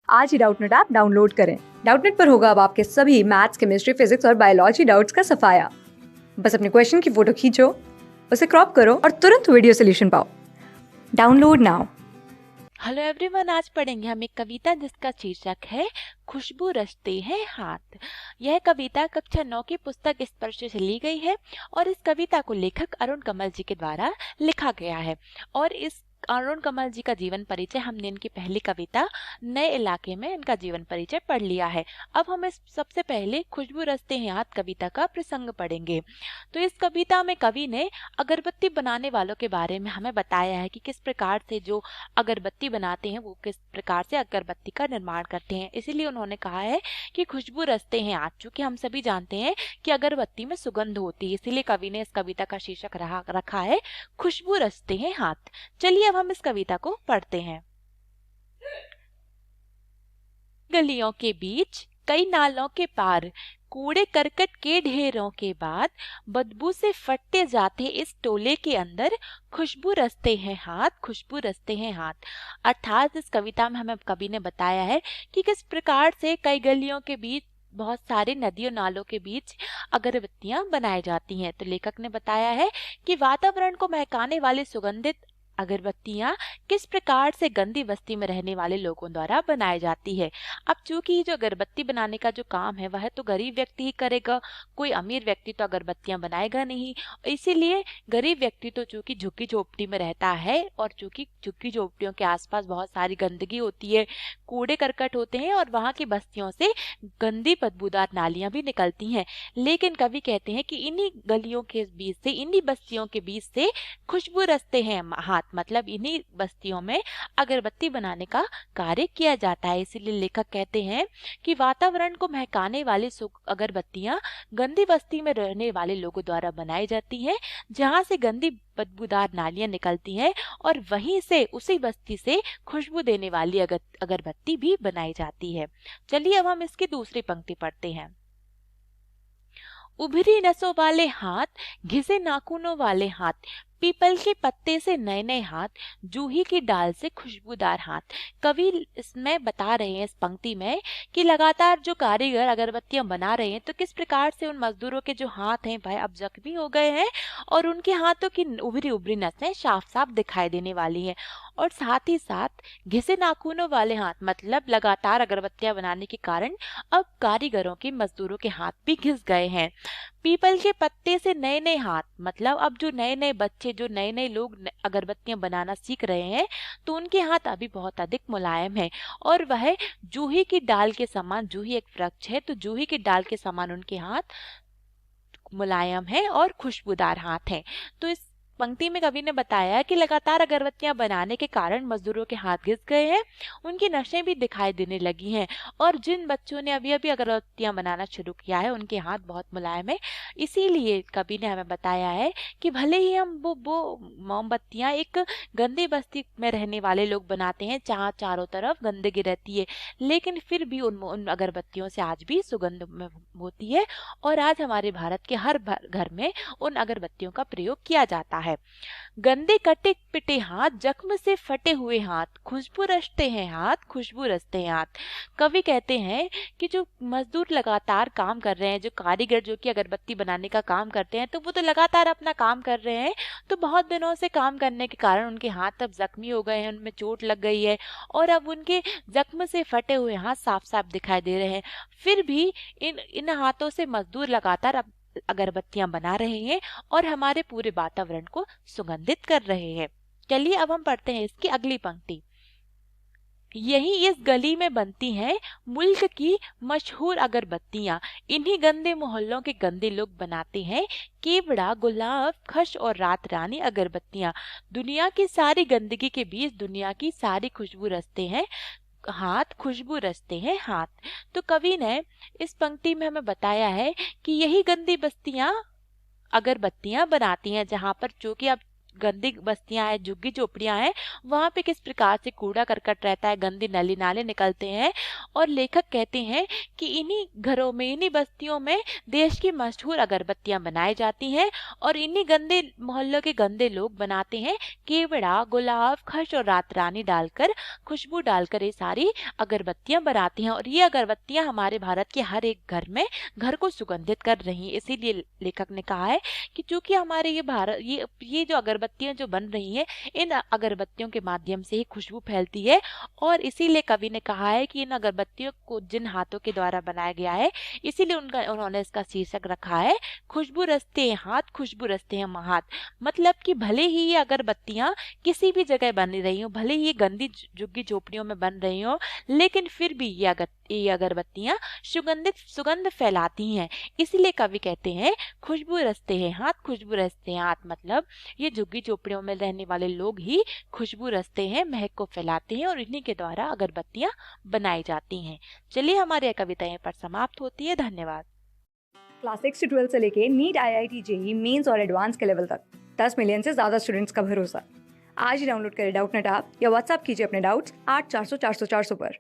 आज ही Doubtnut app download करें। Doubtnut पर होगा अब आपके सभी मैथ्स, केमिस्ट्री, फिजिक्स और बायोलॉजी डाउट्स का सफाया। बस अपने क्वेश्चन की फोटो खींचो, उसे क्रॉप करो और तुरंत वीडियो सोल्यूशन पाओ। Download now. हेलो एवरीवन, आज पढ़ेंगे हम एक कविता जिसका शीर्षक है खुशबू रचते हैं हाथ। यह कविता कक्षा 9 की पुस्तक स्पर्श से ली गई है और इस कविता को लेखक अरुण कमल जी के द्वारा लिखा गया है। और इस अरुण कमल जी का जीवन परिचय हमने इनकी पहली कविता नए इलाके में इनका जीवन परिचय पढ़ लिया है। अब हम इस सबसे पहले खुशबू रचते हैं हाथ कविता का प्रसंग पढ़ेंगे। तो इस कविता में कवि ने अगरबत्ती बनाने वालों के बारे में हमें बताया है कि किस प्रकार से जो अगरबत्ती बनाते हैं वो किस प्रकार से अगरबत्ती का निर्माण करते हैं। इसीलिए उन्होंने कहा है कि खुशबू रचते हैं हाथ। चूंकि हम सभी जानते हैं कि अगरबत्ती में सुगंध होती है, इसीलिए कवि ने इस कविता का शीर्षक रखा है खुशबू रचते हैं हाथ। चलिए अब हम इस कविता को पढ़ते हैं। गलियों के बीच, कई नालों के पार, कूड़े करकट के ढेरों के बाद, बदबू से फटते जाते इस टोले के अंदर, खुशबू रचते हैं हाथ, खुशबू रचते हैं हाथ। अर्थात इस कविता में हमें कवि ने बताया है कि किस प्रकार से कई गलियों के बीच, बहुत सारे नदियों नालों के बीच अगरबत्तियां बनाई जाती हैं। तो लेखक ने बताया है कि वातावरण को महकाने वाली सुगंधित अगरबत्तियां किस प्रकार से गंदी बस्ती में रहने वाले लोगों द्वारा बनाई जाती है। अब चूंकि जो अगरबत्ती बनाने का जो काम है वह तो गरीब व्यक्ति ही करेगा, कोई अमीर व्यक्ति तो अगरबत्तियां बनाएगा नहीं। इसीलिए गरीब व्यक्ति तो चूंकि झुग्गी झोपड़ी में रहता है और चूंकि झुग्गी झोपड़ियों के आसपास बहुत सारी गंदगी होती है, कूड़े करकट होते हैं और वहां की बस्तियों से गंदी बदबूदार नालियां भी निकलती हैं। लेकिन कवि कहते हैं कि इन्हीं गलियों के बीच से, इन्हीं बस्तियों के बीच से खुशबू रचते हैं हाथ, मतलब इन्हीं बस्तियों में अगरबत्ती बनाने का कार्य किया जाता है। इसीलिए लेखक कहते हैं कि वातावरण को महकाने वाली अगरबत्तियां गंदी बस्ती में रहने वाले लोगों द्वारा बनाई जाती हैं, जहां से गंदी बदबूदार नालियां निकलती हैं और वहीं से, उसी बस्ती से खुशबू देने वाली अगरबत्ती भी बनाई जाती है। चलिए अब हम इसकी दूसरी पंक्ति पढ़ते हैं। उभरी नसों वाले हाथ, घिसे नाखूनों वाले हाथ, पीपल के पत्ते से नए नए हाथ, जूही की डाल से खुशबूदार हाथ। कवि इसमें बता रहे हैं इस पंक्ति में कि लगातार जो कारीगर अगरबत्तियां बना रहे हैं तो किस प्रकार से उन मजदूरों के जो हाथ हैं वह अब जख्मी हो गए हैं और उनके हाथों की उभरी उभरी नसें साफ साफ दिखाई देने वाली हैं। और साथ ही साथ घिसे नाखूनों वाले हाथ, मतलब लगातार अगरबत्तियां बनाने के कारण अब कारीगरों के, मजदूरों के हाथ भी घिस गए हैं। पीपल के पत्ते से नए नए हाथ, मतलब अब जो नए नए बच्चे, जो नए नए लोग अगरबत्तियां बनाना सीख रहे हैं तो उनके हाथ अभी बहुत अधिक मुलायम है और वह जूही की डाल के समान, जूही एक वृक्ष है तो जूही की डाल के समान उनके हाथ मुलायम है और खुशबूदार हाथ हैं। तो इस पंक्ति में कवि ने बताया कि लगातार अगरबत्तियां बनाने के कारण मजदूरों के हाथ घिस गए हैं, उनकी नसें भी दिखाई देने लगी हैं और जिन बच्चों ने अभी अभी अगरबत्तियां बनाना शुरू किया है उनके हाथ बहुत मुलायम है। इसीलिए कवि ने हमें बताया है कि भले ही हम वो मोमबत्तियां एक गंदी बस्ती में रहने वाले लोग बनाते हैं जहाँ चारों तरफ गंदगी रहती है, लेकिन फिर भी उन अगरबत्तियों से आज भी सुगंध होती है और आज हमारे भारत के हर घर में उन अगरबत्तियों का प्रयोग किया जाता है। गंदे कटे पिटे हाथ, जख्म से फटे हुए हाथ, खुशबू रचते हैं हाथ, खुशबू रचते हैं हाथ। कवि कहते हैं कि जो मजदूर लगातार काम कर रहे हैं, जो कारीगर जो कि अगरबत्ती बनाने का काम करते हैं, तो वो तो लगातार अपना काम कर रहे हैं, तो बहुत दिनों से काम करने के कारण उनके हाथ अब जख्मी हो गए हैं, उनमें चोट लग गई है और अब उनके जख्म से फटे हुए हाथ साफ साफ दिखाई दे रहे हैं। फिर भी इन हाथों से मजदूर लगातार अगरबत्तियां बना रहे हैं और हमारे पूरे वातावरण को सुगंधित कर रहे हैं। चलिए अब हम पढ़ते हैं इसकी अगली पंक्ति। यही इस गली में बनती हैं मुल्क की मशहूर अगरबत्तियां, इन्हीं गंदे मोहल्लों के गंदे लोग बनाते हैं केवड़ा, गुलाब, खश और रात रानी अगरबत्तियां। दुनिया की सारी गंदगी के बीच दुनिया की सारी खुशबू रचते हैं हाथ, खुशबू रचते हैं हाथ। तो कवि ने इस पंक्ति में हमें बताया है कि यही गंदी बस्तियां अगरबत्तियां बनाती हैं, जहां पर जो कि अब गंदी बस्तियां हैं, झुग्गी झोपड़ियां हैं, वहाँ पे किस प्रकार से कूड़ा करकट रहता है, गंदी नली नाले निकलते हैं। और लेखक कहते हैं कि इन्हीं घरों में, इन्हीं बस्तियों में देश की मशहूर अगरबत्तियां बनाई जाती हैं और इन्हीं गंदे मोहल्लों के गंदे लोग बनाते हैं केवड़ा, गुलाब, खस और रात रानी डालकर, खुशबू डालकर ये सारी अगरबत्तियां बनाती हैं। और ये अगरबत्तियां हमारे भारत के हर एक घर में घर को सुगंधित कर रही हैं। इसीलिए लेखक ने कहा है कि चूंकि हमारे ये भारत, ये जो अगरबत्तियां जो बन रही हैं, इन अगरबत्तियों के माध्यम से ही खुशबू फैलती है। और इसीलिए कवि ने कहा है कि इन अगरबत्तियों को जिन हाथों के द्वारा बनाया गया है, इसीलिए उन्होंने इसका शीर्षक रखा है खुशबू रचते हैं हाथ, खुशबू रचते हैं हाथ। मतलब कि भले ही ये अगरबत्तियां किसी भी जगह बन रही हो, भले ही ये गंदी झुग्गी झोपड़ियों में बन रही हो, लेकिन फिर भी ये अगरबत्तियां सुगंध फैलाती हैं। इसीलिए कवि कहते हैं खुशबू रचते हैं हाथ, खुशबू रचते हैं हाथ। मतलब ये झुग्गी झोपड़ियों में रहने वाले लोग ही खुशबू रचते हैं, महक को फैलाते हैं और इन्हीं के द्वारा अगरबत्तियां बनाई जाती हैं। चलिए, हमारी कविता यहीं पर समाप्त होती है। धन्यवाद। क्लास 6 से 12 से लेके नीट, IIT, जेईई मेंस और एडवांस के लेवल तक 10 मिलियन से ज़्यादा स्टूडेंट्स का भरोसा। आज ही डाउनलोड करें डाउटनेट ऐप या व्हाट्सएप कीजिए अपने डाउट्स 8400 400 400 पर।